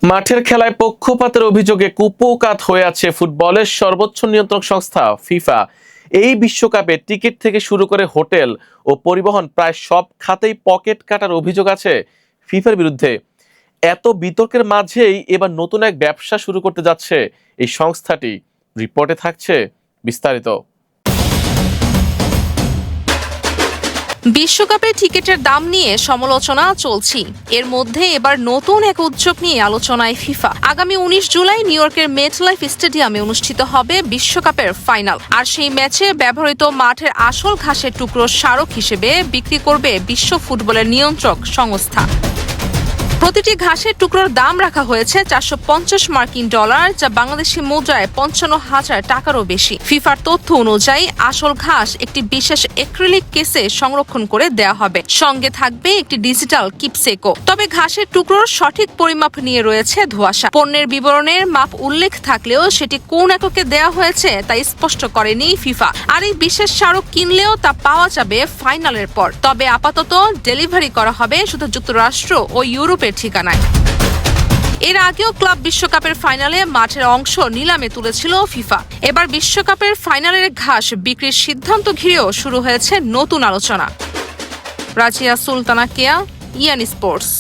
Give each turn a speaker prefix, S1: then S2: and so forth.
S1: মাঠের খেলায় পক্ষপাতের অভিযোগে কুপোকাত হয়ে আছে ফুটবলের সর্বোচ্চ নিয়ন্ত্রক সংস্থা ফিফা। এই বিশ্বকাপে টিকিট থেকে শুরু করে হোটেল ও পরিবহন প্রায় সব খাতেই পকেট কাটার অভিযোগ আছে ফিফার বিরুদ্ধে। এত বিতর্কের মাঝেই এবার নতুন এক ব্যবসা শুরু করতে যাচ্ছে এই সংস্থাটি। রিপোর্টে থাকছে বিস্তারিত।
S2: বিশ্বকাপের টিকিটের দাম নিয়ে সমালোচনা চলছে। এর মধ্যে এবার নতুন এক উদ্যোগ নিয়ে আলোচনায় ফিফা। আগামী 19 জুলাই নিউ ইয়র্কের মেটলাইফ স্টেডিয়ামে অনুষ্ঠিত হবে বিশ্বকাপের ফাইনাল। আর সেই ম্যাচে ব্যবহৃত মাঠের আসল ঘাসের টুকরো স্মারক হিসেবে বিক্রি করবে বিশ্ব ফুটবলের নিয়ন্ত্রক সংস্থা। প্রতিটি ঘাসের টুকরোর দাম রাখা হয়েছে $450, যা বাংলাদেশি মুদ্রায় 55,000 টাকারও বেশি। ফিফার তথ্য অনুযায়ী আসল ঘাস একটি বিশেষ অ্যাক্রিলিক কেসে সংরক্ষণ করে দেয়া হবে। সঙ্গে থাকবে একটি ডিজিটাল কিপসেকও। তবে ঘাসের টুকরোর সঠিক পরিমাপ নিয়ে রয়েছে ধোঁয়াশা। পণ্যের বিবরণের মাপ উল্লেখ থাকলেও সেটি কোন এককে দেয়া হয়েছে তা স্পষ্ট করেনি ফিফা। আর এই বিশেষ স্মারক কিনলেও তা পাওয়া যাবে ফাইনালের পর। তবে আপাতত ডেলিভারি করা হবে শুধু যুক্তরাষ্ট্র ও ইউরোপের ঠিকানায়। এর আগেও ক্লাব বিশ্বকাপের ফাইনালে মাঠের অংশ নিলামে তুলেছিল ফিফা। এবার বিশ্বকাপের ফাইনালের ঘাস বিক্রির সিদ্ধান্ত ঘিরেও শুরু হয়েছে নতুন আলোচনা। রাজিয়া সুলতানা কেয়া, ইয়ান স্পোর্টস।